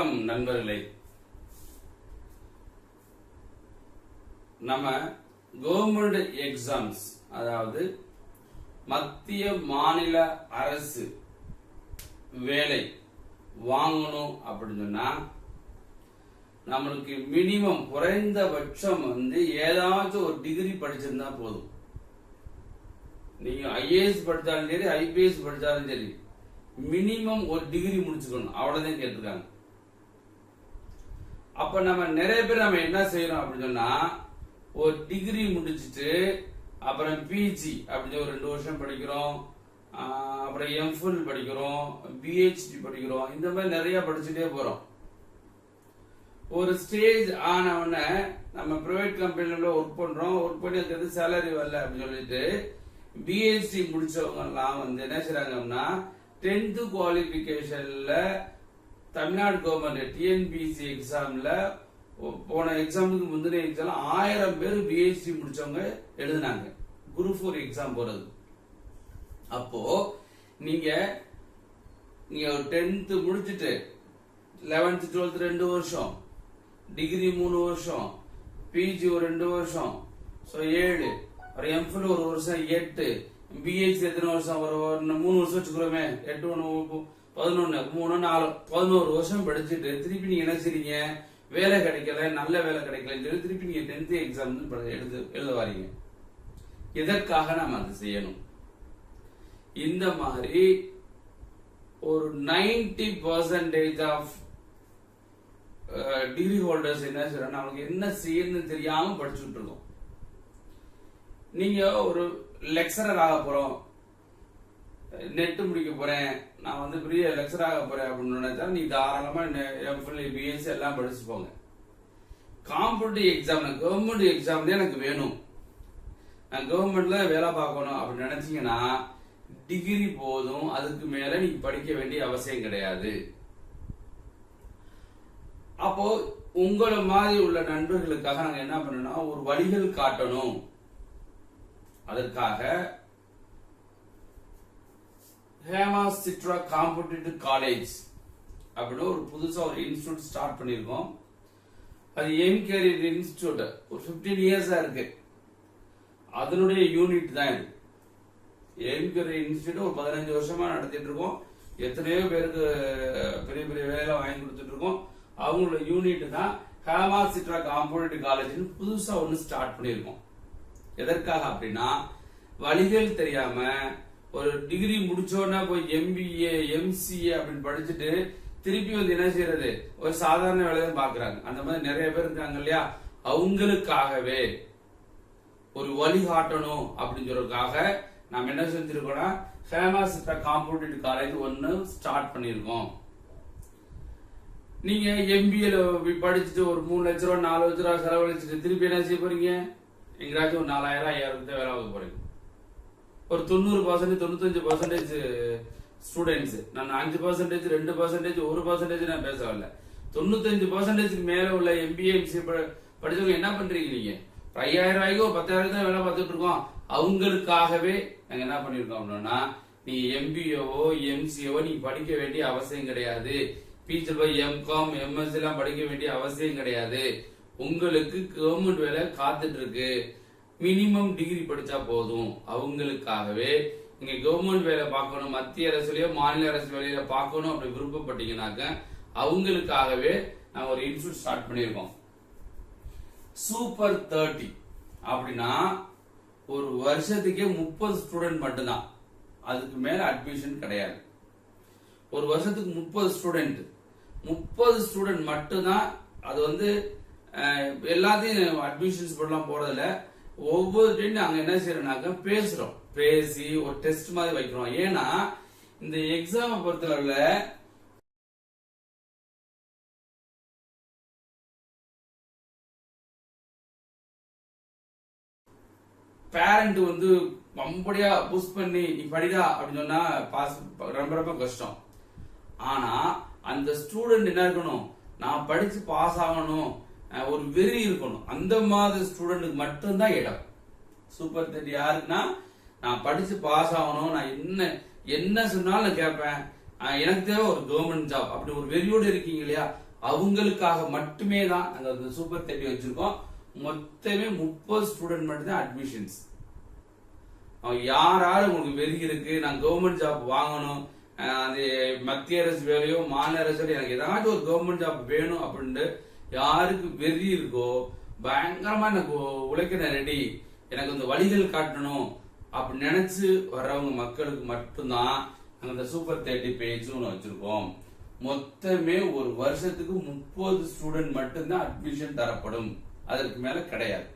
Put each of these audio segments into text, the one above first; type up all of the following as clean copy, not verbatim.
வணக்கம் நண்பர்களே. நம்ம கவர்மெண்ட் எக்ஸாம்ஸ், அதாவது மத்திய மாநில அரசு வேலை வாங்கணும் அப்படின்னு சொன்னா நம்மளுக்கு மினிமம் குறைந்தபட்சம் ஏதாச்சும் ஒரு டிகிரி படிச்சிருந்தா போதும். நீங்க ஐஏஎஸ் படிச்சாலும் சரி, ஐபிஎஸ் படிச்சாலும் சரி, மினிமம் ஒரு டிகிரி முடிச்சுக்கணும், அவ்வளவுதான் கேட்டிருக்காங்க. அப்ப நம்ம நிறைய பேர் நம்ம என்ன செய்யறோம் அப்படின்னு சொன்னா, ஒரு டிகிரி முடிச்சுட்டு அப்புறம் பிஜி அப்படின்னு ஒரு 2 வருஷம் படிக்கிறோம், அப்புறம் எம்ஃபில் படிக்கிறோம், பிஹெச்டி படிக்கிறோம், இந்த மாதிரி நிறைய படிச்சுட்டே போறோம். ஒரு ஸ்டேஜ் ஆனவன நம்ம பிரைவேட் கம்பெனில ஒர்க் பண்றோம், ஒர்க் பண்ணி அதுக்கு சேலரி வரல அப்படின்னு சொல்லிட்டு பிஹெச்டி முடிச்சவங்க எல்லாம் என்ன செய்றாங்கன்னா 10th குவாலிபிகேஷன்ல தமிழ்நாடு கவர்மெண்ட் டிஎன்பிசி எக்ஸாம்ல போன எக்ஸாமுக்கு முந்தின எக்ஸாம் 1000 பேர் பிஹெச்டி முடிச்சவங்க எழுதினாங்க குரூப் 4 எக்ஸாம் போறது. அப்போ நீங்க 10th முடிச்சுட்டு 11th 12th 2 வருஷம், டிகிரி 3 வருஷம், பிஜி ஒரு 2 வருஷம், 7, அப்புறம் எம்ஃபில் ஒரு வருஷம் 8, பிஹெச்டி எத்தனை வருஷம், ஒரு 3 வருஷம் வச்சுக்கிறோமே, 8 1 11 3 4 11 வருஷம் படிச்சுட்டு திருப்பி நீங்க என்ன செய்றீங்க, வேலை கிடைக்கல, நல்ல வேலை கிடைக்கலன்னு சொல்லி திருப்பி நீங்க 10th எக்ஸாம் எழுத வாரீங்க. எதற்காக நாம அது செய்யணும்? இந்த மாதிரி ஒரு 90% ஆஃப் டிகிரி ஹோல்டர்ஸ் என்ன செய்யறாங்க, அவங்களுக்கு என்ன செய்யணும்னு தெரியாம படிச்சுட்டு இருக்கோம். நீங்க ஒரு லெக்சரர் ஆக போறோம், நெட் முடிக்க போறேன், நான் பெரிய லெக்சர் ஆக போறேன் அப்படின்னு நினைச்சா நீ தாராளமா எம்ஃபில் பிஎஸ்சி எல்லாம் படிச்சு போங்க. காம்படிட்டிவ் எக்ஸாம், கவர்மெண்ட் எக்ஸாம்ல எனக்கு வேணும், நான் கவர்மெண்ட்ல வேலை பார்க்கணும் அப்படின்னு நினைச்சீங்கன்னா டிகிரி போதும், அதுக்கு மேல நீங்க படிக்க வேண்டிய அவசியம் கிடையாது. அப்போ உங்களை மாதிரி உள்ள நண்பர்களுக்காக நாங்க என்ன பண்ணணும், ஒரு வழிகள் காட்டணும். அதற்காக ஹேமா சிட்ரா காம்படிட்டிவ் காலேஜ் அப்படின்னு ஒரு புதுசா ஒரு இன்ஸ்டிடியூட் ஸ்டார்ட் பண்ணிருக்கோம். அது எய்ம் கேரியர் இன்ஸ்டிடியூட், ஒரு 15 இயர்ஸா இருக்கு. அதனுடைய யூனிட் தான் இது. எய்ம் கேரியர் இன்ஸ்டிடியூட் ஒரு 15 வருஷமா நடத்திட்டு இருக்கோம். எத்தனையோ பேருக்கு பெரிய பெரிய வேலை வாங்கி கொடுத்துட்டு இருக்கோம். அவங்களோட யூனிட் தான் ஹேமா சிட்ரா காம்படிட்டிவ் காலேஜ் புதுசா ஒன்னு ஸ்டார்ட் பண்ணிருக்கோம். எதற்காக அப்படின்னா, வழிகள் தெரியாம ஒரு டிகிரி முடிச்சோன்னா போய் எம்பிஏ எம்சிஏ அப்படின்னு படிச்சுட்டு திருப்பி என்ன செய்யறது, ஒரு சாதாரண வேலையை பாக்குறாங்க. அந்த மாதிரி நிறைய பேர் இருக்காங்க இல்லையா, அவங்களுக்காகவே ஒரு வழிகாட்டணும் அப்படின்னு சொல்றதுக்காக நாம என்ன செஞ்சிருக்கோம்னா ஹேமா சிட்ரா காம்படிட்டிவ் காலேஜ் ஒன்னு ஸ்டார்ட் பண்ணிருக்கோம். நீங்க எம்பிஏல படிச்சுட்டு ஒரு 3 லட்ச ரூபா 4 லட்ச ரூபா செலவழிச்சுட்டு திருப்பி என்ன செய்ய போறீங்க, எங்கேயாச்சும் ஒரு 4000 5000 வேலை வாங்க போறீங்க. ஒரு 90% 95% ஸ்டூடெண்ட்ஸ், நான் 5% 2% 1% நான் பேச வரல, 95% மேல உள்ள எம்பிஏ எம்சிஏ படிச்சவங்க என்ன பண்றீங்க, நீங்க 5000 ரூபாய்க்கு 10,000 தான் வேலை பார்த்துட்டு இருக்கோம். அவங்களுக்காகவே நாங்க என்ன பண்ணிருக்கோம் அப்படின்னா, நீ எம்பிஏவோ எம்சிஏவோ நீ படிக்க வேண்டிய அவசியம் கிடையாது, பிஜி போய் எம்காம் எம்எஸ்சி எல்லாம் படிக்க வேண்டிய அவசியம் கிடையாது. உங்களுக்கு கவர்மெண்ட் வேலை காத்துட்டு இருக்கு, மினிமம் டிகிரி படிச்சா போதும். அவங்களுக்காகவே நீங்க கவர்மெண்ட் வேலை பார்க்கணும், மத்திய அரசுலயோ மாநில அரசு வேலையில பார்க்கணும் அப்படி விருப்பப்பட்டீங்கன்னாக்க அவங்களுக்காகவே நான் ஒரு இன்ஸ்டியூட் ஸ்டார்ட் பண்ணிருக்கோம். சூப்பர் 30 அப்படின்னா ஒரு வருஷத்துக்கே 30 ஸ்டூடெண்ட் மட்டும்தான், அதுக்கு மேல அட்மிஷன் கிடையாது. ஒரு வருஷத்துக்கு 30 ஸ்டூடெண்ட் மட்டும்தான். அது எல்லாத்தையும் அட்மிஷன்ஸ் போடலாம் போறதில்ல, ஒவ்வொரு டைம் நாங்க என்ன செய்யறோம்னாக்க பேசுறோம், பேசி ஒரு டெஸ்ட் மாதிரி வைக்கிறோம். ஏன்னா இந்த எக்ஸாம் பொறுத்தளவுல பேரண்ட் ரொம்படியா புஷ் பண்ணி நீ படிடா அப்படின்னு சொன்னா ரொம்ப ரொம்ப கஷ்டம். ஆனா அந்த ஸ்டூடெண்ட் என்ன இருக்கணும், நான் படிச்சு பாஸ் ஆகணும், ஒரு வெறி இருக்கணும். அந்த மாதிரி ஸ்டூடெண்ட்டுக்கு மட்டும்தான் இடம். சூப்பர் 30 யாருக்குன்னா, நான் படிச்சு பாஸ் ஆகணும், நான் என்ன சொன்னாலும் நான் கேட்பேன், எனக்கு தேவை ஒரு கவர்மெண்ட் ஜாப் அப்படி ஒரு வெறியோடு இருக்கீங்க இல்லையா, அவங்களுக்காக மட்டுமே தான் நாங்க அந்த சூப்பர் 30 வச்சிருக்கோம். மொத்தமே 30 ஸ்டூடெண்ட் மட்டும் தான் அட்மிஷன்ஸ். யாராவது உங்களுக்கு வெறி இருக்கு, நான் கவர்மெண்ட் ஜாப் வாங்கணும், அது மத்திய அரசு வேலையோ மாநில அரசு வேலையோ, எனக்கு ஏதாச்சும் ஒரு கவர்மெண்ட் ஜாப் வேணும் அப்படின்ட்டு யாருக்கு வெறி இருக்கோ, பயங்கரமா எனக்கு உழைக்க ரெடி, எனக்கு இந்த வழிகள் காட்டணும் அப்படி நினைச்சு வர்றவங்க மக்களுக்கு மட்டும்தான் நாங்க இந்த சூப்பர் 30 பேஜ் ஒன்று வச்சிருக்கோம். மொத்தமே ஒரு வருஷத்துக்கு 30 ஸ்டூடெண்ட் மட்டும்தான் அட்மிஷன் தரப்படும், அதற்கு மேல கிடையாது.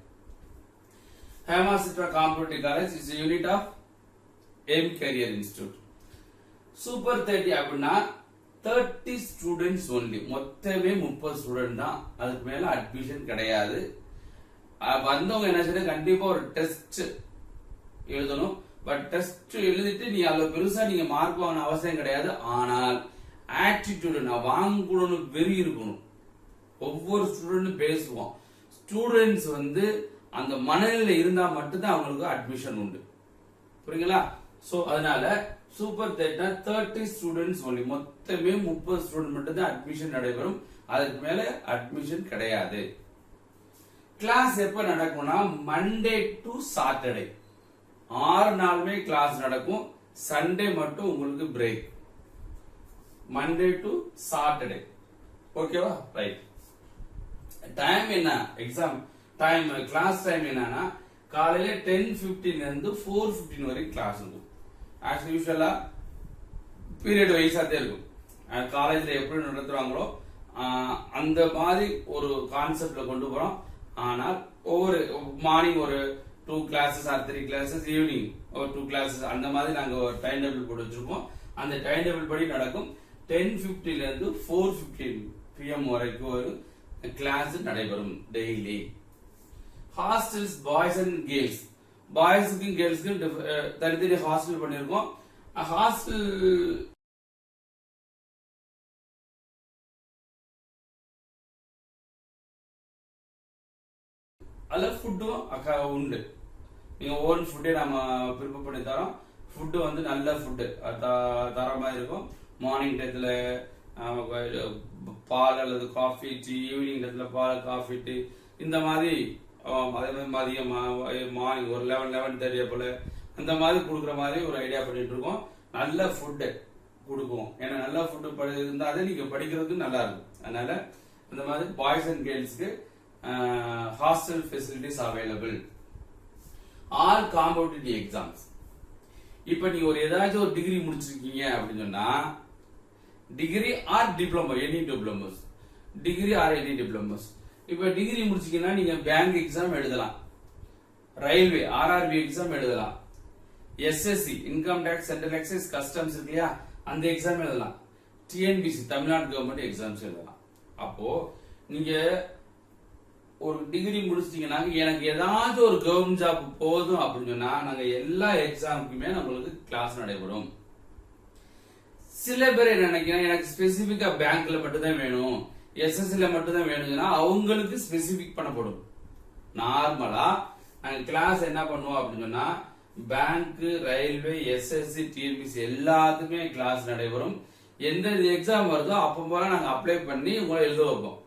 Hemachitra competitive college is unit of Aim career institute. Super 30 அப்படின்னா 30 ஸ்டூடெண்ட்ஸ் ஒன்லி, மொத்தமே 30 ஸ்டூடெண்ட் தான், அதுக்கு மேல அட்மிஷன் கிடையாது. வந்தவங்க என்ன செய்ய, கண்டிப்பா ஒரு டெஸ்ட் எழுதணும். பட் டெஸ்ட் எழுதிட்டு நீ அவ்வளவு பெருசா நீங்க மார்க் வாங்கணும் அவசியம் கிடையாது. ஆனால் ஆட்டிடியூட் நான் வாங்கணும்னு வெறி இருக்கணும். ஒவ்வொரு ஸ்டூடெண்டும் பேசுவோம். ஸ்டூடெண்ட்ஸ் அந்த மனநிலை இருந்தா மட்டும்தான் அவங்களுக்கு அட்மிஷன் உண்டு. புரியுங்களா? சோ அதனால சூப்பர் 30 ஸ்டூடெண்ட்ஸ் ஒன்லி, மொத்தமே 30 ஸ்டூடெண்ட் மட்டும் தான் அட்மிஷன் நடைபெறும், அதுக்கு மேல அட்மிஷன் கிடையாது. கிளாஸ் எப்ப நடக்கும்னா மண்டே டு சாட்டர்டே 6 நாளுமே கிளாஸ் நடக்கும். சண்டே மட்டும் உங்களுக்கு பிரேக். Monday to Saturday. ஓகேவா? ரைட். டைம் என்ன? எக்ஸாம் டைம் கிளாஸ் டைம் என்னன்னா காலையில 10:15 இருந்து 4:15 வரைக்கும் கிளாஸ் இருக்கும். ஆஸ் யூஷுவலா பீரியட் வைஸா தான் இருக்கும். காலேஜ்ல எப்படி நடத்துறாங்களோ அந்த மாதிரி ஒரு கான்செப்ட்ல கொண்டு போறோம். ஆனால் ஒவ்வொரு மார்னிங் ஒரு 2 classes or 3 classes, ஈவினிங் ஒரு 2 classes, அந்த மாதிரி நாங்க ஒரு டைம் டேபிள் போட்டு வச்சிருக்கோம். அந்த டைம் டேபிள் படி நடக்கும். 10:50 இருந்து 4:15 PM வரைக்கும் ஒரு கிளாஸ் நடைபெறும் daily. Hostels boys and girls, பாய்ஸுக்கும் கேர்ள்ஸுக்கும் தனித்தனி ஹாஸ்டல் பண்ணிருக்கோம். ஹாஸ்டல் அதுல ஃபுட்டும் உண்டு. நீங்க ஓன் ஃபுட்டே நம்ம ப்ரிப்பேர் பண்ணி தரோம். ஃபுட்டு நல்ல ஃபுட்டு தரமா இருக்கும். மார்னிங் டயத்துல பால் அல்லது காஃபி டீ, ஈவினிங் டயத்துல பால் காஃபி டீ, இந்த மாதிரி அதே மாதிரி மதியம் மார்னிங் ஒரு 11:30 போல அந்த மாதிரி கொடுக்குற மாதிரி ஒரு ஐடியா பண்ணிட்டு இருக்கோம். நல்ல ஃபுட்டு கொடுக்கும். ஏன்னா நல்ல ஃபுட்டு இருந்தாலே நீங்க படிக்கிறதுக்கு நல்லா இருக்கும். அதனால அந்த மாதிரி பாய்ஸ் அண்ட் கேர்ள்ஸ்க்கு hostel facilities available. All competitive exams. இப்ப நீங்க ஒரு ஏதாச்சும் ஒரு டிகிரி முடிச்சிருக்கீங்க அப்படின்னு சொன்னா, degree or diploma, any diplomas, degree or any diplomas. இப்ப டிகிரி முடிச்சீங்கன்னா நீங்க பேங்க் எக்ஸாம் எழுதலாம், ரயில்வே ஆர்ஆர்பி எக்ஸாம் எழுதலாம், SSC income tax central excise customs இருக்கு இல்லையா, அந்த எக்ஸாம் எழுதலாம், டிஎன்பிசி தமிழ்நாடு கவர்மெண்ட் எக்ஸாம்ஸ் எழுதலாம். அப்போ நீங்க ஒரு டிகிரி முடிச்சிட்டீங்கன்னா எனக்கு ஏதாச்சும் ஒரு கவர்மெண்ட் ஜாப் போதும் அப்படின்னு சொன்னா நாங்க எல்லா எக்ஸாமுக்குமே நம்மளுக்கு கிளாஸ் நடைபெறும். சில பேர் என்ன நினைக்கிறேன், எனக்கு ஸ்பெசிபிக்கா பேங்க்ல மட்டும் தான் வேணும், எஸ்எஸ்சில மட்டும் தான் வேணும்னா அவங்களுக்கு ஸ்பெசிபிக் பண்ணப்படும். நார்மலா நாங்க கிளாஸ் என்ன பண்ணுவோம் அப்படின்னு சொன்னா பேங்க், ரயில்வே, எஸ்எஸ்சி, டிஎன்பிசி எல்லாத்துக்குமே கிளாஸ் நடைபெறும். எந்த எக்ஸாம் வருதோ அப்போ போல நாங்க அப்ளை பண்ணி உங்களை எழுத வைப்போம்.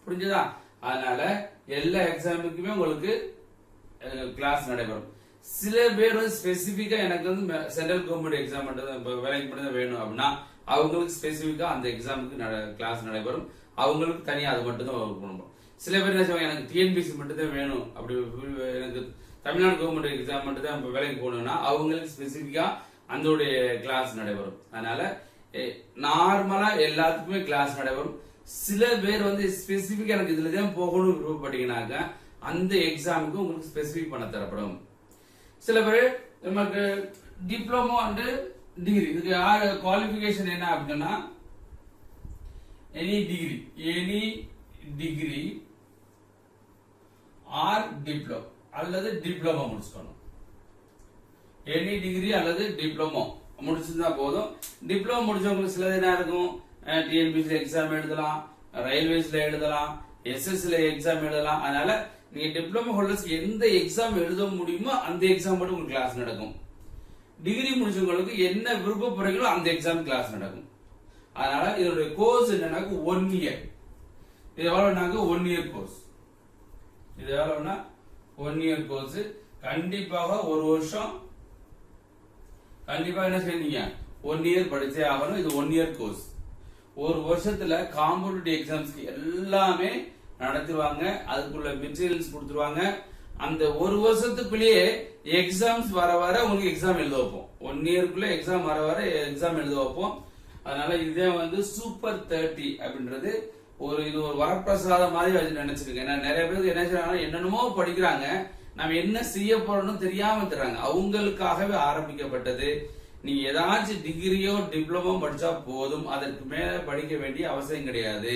புரிஞ்சுதா? அதனால எல்லா எக்ஸாமுக்குமே உங்களுக்கு கிளாஸ் நடைபெறும். சில பேர் ஸ்பெசிபிக்கா எனக்கு சென்ட்ரல் கவர்மெண்ட் எக்ஸாம் மட்டும் தான் வேலைக்கு மட்டும் தான் வேணும் அப்படின்னா அவங்களுக்கு ஸ்பெசிபிக்கா அந்த எக்ஸாமுக்கு கிளாஸ் நடைபெறும். அவங்களுக்கு தனியா அது மட்டும் தான் பண்ணுவோம். சில பேர் என்ன செய்வாங்க, எனக்கு டிஎன்பிசி மட்டும் தான் வேணும், அப்படி எனக்கு தமிழ்நாடு கவர்மெண்ட் எக்ஸாம் மட்டும் தான் வேலைக்கு போகணும்னா அவங்களுக்கு ஸ்பெசிபிக்கா அந்த கிளாஸ் நடைபெறும். அதனால நார்மலா எல்லாத்துக்குமே கிளாஸ் நடைபெறும். சில பேர் ஸ்பெசிபிக் எனக்கு இதுலதான் போகணும் விருப்பப்பட்டீங்கன்னாக்க அந்த எக்ஸாமுக்கு உங்களுக்கு ஸ்பெசிபிக் பண்ண தரப்படும். சில பேர் நமக்கு டிப்ளமோ அண்ட் டிகிரி, இதுக்கு குவாலிபிகேஷன் என்ன அப்படின்னா எனி டிகிரி ஆர் டிப்ளமோ அல்லது டிப்ளமோ முடிச்சுக்கணும். எனி டிகிரி அல்லது டிப்ளமோ முடிச்சிருந்தா போதும். டிப்ளமோ முடிச்சவங்களுக்கு சிலது என்ன இருக்கும், டிஎன்பிசி எக்ஸாம் எழுதலாம், ரயில்வேஸ்ல எழுதலாம், எஸ்எஸ்சில எக்ஸாம் எழுதலாம். அதனால நீங்க டிப்ளமோ ஹோல்டர்ஸ் எந்த எக்ஸாம் எழுத முடியுமோ அந்த எக்ஸாம் மட்டும் உங்களுக்கு கிளாஸ் நடக்கும். டிகிரி முடிச்சவங்களுக்கு என்ன விருப்பப்படுறீங்களோ அந்த எக்ஸாம் கிளாஸ் நடக்கும். அதனால இதோட கோர்ஸ் என்னன்னாக்க 1 இயர். இது எவ்வளவுனாக்க 1 இயர் கோர்ஸ். இது எவ்வளவுனா 1 இயர் கோர்ஸ். கண்டிப்பாக ஒரு வருஷம் கண்டிப்பா என்ன செய்வீங்க 1 இயர் படிச்சே ஆகணும். இது 1 இயர் கோர்ஸ். ஒரு வருஷத்துல காம்படிட்டிவ் எக்ஸாம்ஸ்க்கு எல்லாமே நடத்துவாங்க. அதுக்குள்ள மெட்டீரியல்ஸ் கொடுத்துருவாங்க. அந்த ஒரு வருஷத்துக்குள்ளேயே எக்ஸாம்ஸ் வர வர உங்களுக்கு எக்ஸாம் எழுத வைப்போம். 1 இயருக்குள்ள எக்ஸாம் வர வர எக்ஸாம் எழுத வைப்போம். அதனால இதே வந்து சூப்பர் 30 அப்படின்றது இது ஒரு வரப்பிரசாதம் மாதிரி வச்சு நினைச்சிருக்கேன். ஏன்னா நிறைய பேருக்கு என்ன செய்யறாங்க, என்னென்னமோ படிக்கிறாங்க, நம்ம என்ன செய்ய போறோம்னு தெரியாம தர்றாங்க. அவங்களுக்காகவே ஆரம்பிக்கப்பட்டது. நீங்க ஏதாச்சும் டிகிரியோ டிப்ளமோ படிச்சா போதும், அதற்கு மேல படிக்க வேண்டிய அவசியம் கிடையாது.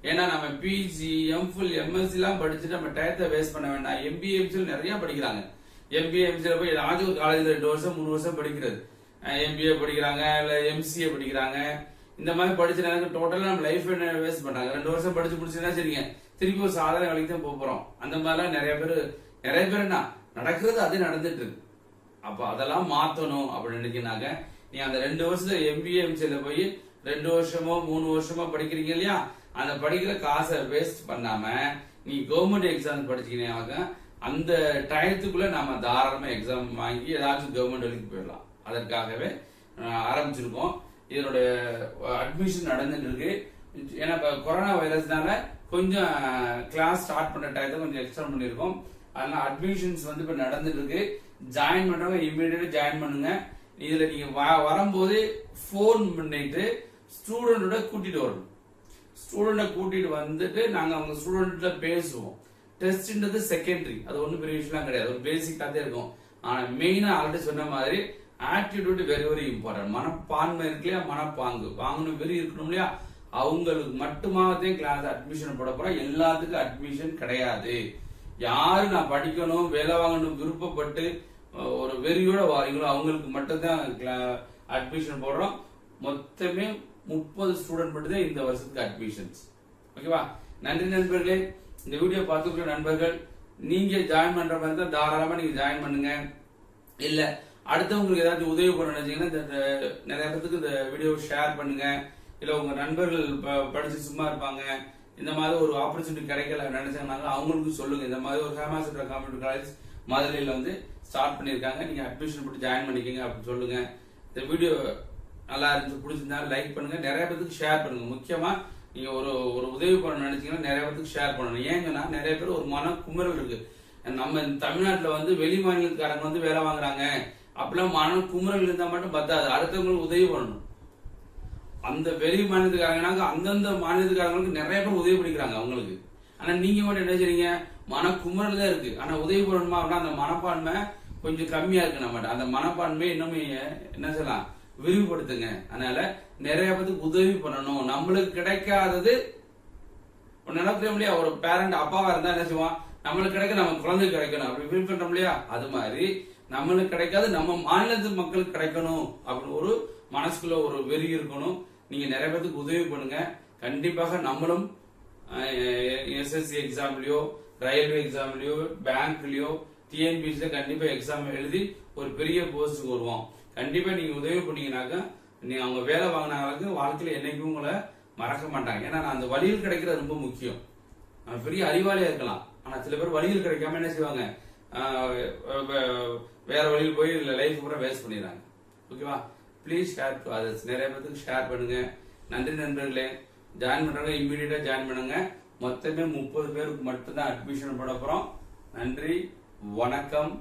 ஏன்னா நம்ம பிஜி, எம்ஃபில், எம்எஸ்சி எல்லாம் படிச்சுட்டு நம்ம டயத்தை வேஸ்ட் பண்ண வேண்டாம். எம்பிஏ, எம்சிஎல் நிறைய படிக்கிறாங்க. எம்பிஏ, எம்சிஎல் போய் ஏதாச்சும் ஒரு காலேஜ்ல 2 வருஷம் 3 வருஷம் படிக்கிறது. எம்பிஏ படிக்கிறாங்க, இல்ல எம்சிஏ படிக்கிறாங்க. இந்த மாதிரி படிச்சு எனக்கு டோட்டலா நம்ம லைஃப் வேஸ்ட் பண்றாங்க. 2 வருஷம் படிச்சு முடிச்சுன்னா சரிங்க, திருப்பி ஒரு சாதாரண வேலைக்கு தான் போறோம். அந்த மாதிரிலாம் நிறைய பேர் என்ன நடக்கிறது, அது நடந்துட்டு இருக்கு. அப்ப அதெல்லாம் மாத்தணும் அப்படின்னு நினைக்கிறாங்க. நீ அந்த 2 வருஷத்துல எம்பிஏ, எம்சிஏல போய் 2 வருஷமோ 3 வருஷமோ படிக்கிறீங்க இல்லையா, அந்த படிக்கிற காசை வேஸ்ட் பண்ணாம நீ கவர்மெண்ட் எக்ஸாம் படிச்சீங்கன்னா அந்த டயத்துக்குள்ள நாம தாராளமா எக்ஸாம் வாங்கி ஏதாச்சும் கவர்மெண்ட் வேலைக்கு போயிடலாம். அதற்காகவே ஆரம்பிச்சிருக்கோம். இதனுடைய அட்மிஷன் நடந்துட்டு இருக்கு. ஏன்னா இப்ப கொரோனா வைரஸ்னால கொஞ்சம் கிளாஸ் ஸ்டார்ட் பண்ண டயத்தை கொஞ்சம் எக்ஸ்டெண்ட் பண்ணிருக்கோம். அதனால அட்மிஷன்ஸ் வந்து இப்ப நடந்துட்டு இருக்கு. ஜாயின் பண்றவங்க இமீடியட்டா ஜாயின் பண்ணுங்க. இதுல நீங்க வரும்போது போன் பண்ணிட்டு ஸ்டூடெண்டோட கூட்டிட்டு வரணும். ஸ்டூடெண்ட கூட்டிட்டு வந்துட்டு நாங்க அவங்க ஸ்டூடெண்ட்ல பேசுவோம். டெஸ்ட்ன்றது செகண்டரி, அது ஒன்றும் பெரிய விஷயம் கிடையாது, ஒரு பேசிக்கா தான் இருக்கும். ஆனா மெயினா ஆல்ரெடி சொன்ன மாதிரி ஆட்டிடியூட் வெரி வெரி இம்பார்ட்டன்ட். மனப்பான்மை இருக்கு இல்லையா, மனப்பாங்கு வாங்கணும், வெறி இருக்கணும் இல்லையா, அவங்களுக்கு மட்டுமாவதே கிளாஸ் அட்மிஷன் போட போறோம். எல்லாத்துக்கும் அட்மிஷன் கிடையாது. யாரு நான் படிக்கணும், வேலை வாங்கணும் விருப்பப்பட்டு ஒரு வெறியோட வாரீங்களோ அவங்களுக்கு மட்டும்தான் அட்மிஷன் போடுறோம். மொத்தமே 30 ஸ்டூடெண்ட் மட்டும் தான் இந்த வருஷத்துக்கு அட்மிஷன்ஸ். ஓகேவா? நன்றி நண்பர்களே. இந்த வீடியோ பார்த்துக்கிற நண்பர்கள், நீங்க ஜாயின் பண்ற மாதிரி தான் தாராளமா நீங்க ஜாயின் பண்ணுங்க. இல்ல அடுத்தவங்களுக்கு ஏதாச்சும் உதவி பண்ண நினைச்சீங்கன்னா நிறைய இடத்துக்கு இந்த வீடியோ ஷேர் பண்ணுங்க. இல்ல உங்க நண்பர்கள் படிச்சு சும்மா இருப்பாங்க, இந்த மாதிரி ஒரு ஆப்பர்ச்சுனிட்டி கிடைக்கல நினைச்சாங்க, அவங்களுக்கு சொல்லுங்க. இந்த மாதிரி ஒரு ஃபேமஸ் காம்படிட்டிவ் காலேஜ் மதுரையில வந்து ஸ்டார்ட் பண்ணிருக்காங்க, நீங்க அட்மிஷன் போட்டு ஜாயின் பண்ணிக்கங்க அப்படின்னு சொல்லுங்க. இந்த வீடியோ நல்லா இருந்துச்சு, பிடிச்சிருந்தா லைக் பண்ணுங்க, நிறைய பேருக்கு ஷேர் பண்ணுங்க. முக்கியமா நீங்க ஒரு உதவி பண்ண நினைச்சீங்கன்னா நிறைய பேருக்கு ஷேர் பண்ணணும். ஏங்கன்னா நிறைய பேர் ஒரு மன குமுறல் இருக்கு. நம்ம தமிழ்நாட்டுல வந்து வெளி மாநிலக்காரங்க வந்து வேலை வாங்குறாங்க, அப்பெல்லாம் மன குமுறல் இருந்தா மட்டும் பத்தாது, அடுத்தவங்களுக்கு உதவி பண்ணணும். அந்த வெளி மாநிலத்துக்காரங்க அந்தந்த மாநிலத்துக்காரங்களுக்கு நிறைய பேர் உதவி பண்ணிக்கிறாங்க அவங்களுக்கு. ஆனா நீங்க மட்டும் என்ன செய்றீங்க, மன குமுறல் தான் இருக்கு. ஆனா உதவி பண்ணணுமா அப்படின்னா அந்த மனப்பான்மை கொஞ்சம் கம்மியா இருக்கு. நம்ம அந்த மனப்பான்மை இன்னும் என்ன செய்யலாம், விரிவுபடுத்துங்க. அதனால நிறைய பேருக்கு உதவி பண்ணணும். நம்மளுக்கு கிடைக்காதது நினைக்கிறோம் இல்லையா, ஒரு பேரண்ட் அப்பாவா இருந்தா என்ன செய்வான், நம்மளுக்கு கிடைக்க நம்ம குழந்தைக்கு கிடைக்கணும் அப்படி ஃபீல் பண்றோம் இல்லையா, அது மாதிரி நம்மளுக்கு கிடைக்காது நம்ம மாநிலத்து மக்களுக்கு கிடைக்கணும் அப்படின்னு ஒரு மனசுக்குள்ள ஒரு வெறி இருக்கணும். நீங்க நிறைய பேருக்கு உதவி பண்ணுங்க. கண்டிப்பாக நம்மளும் எஸ்எஸ்சி எக்ஸாம்லயோ, ரயில்வே எக்ஸாம்லயோ, பேங்க்லயோ, டிஎன்பிசில கண்டிப்பா எக்ஸாம் எழுதி ஒரு பெரிய போஸ்டுக்கு வருவோம். கண்டிப்பா நீங்க உதவி பண்ணீங்கன்னாக்கா நீங்க அவங்க வேலை வாங்கினாங்களுக்கு வாழ்க்கையில என்னைக்கும் உங்களை மறக்க மாட்டாங்க. ஏன்னா அந்த வழியில் கிடைக்கிறது ரொம்ப முக்கியம். பெரிய அறிவாளியா இருக்கலாம், ஆனா சில பேர் வழியில் கிடைக்காம என்ன செய்வாங்க, வேற வழியில் போய் லைஃப் கூட வேஸ்ட் பண்ணிடுறாங்க. ஓகேவா? Please share to others. நிறைய பேருக்கு ஷேர் பண்ணுங்க. நன்றி நண்பர்களே. ஜாயின் பண்றவங்க இமீடியட்டா ஜாயின் பண்ணுங்க. மொத்தமே 30 பேருக்கு மட்டும்தான் அட்மிஷன் போட போறோம். நன்றி, வணக்கம்.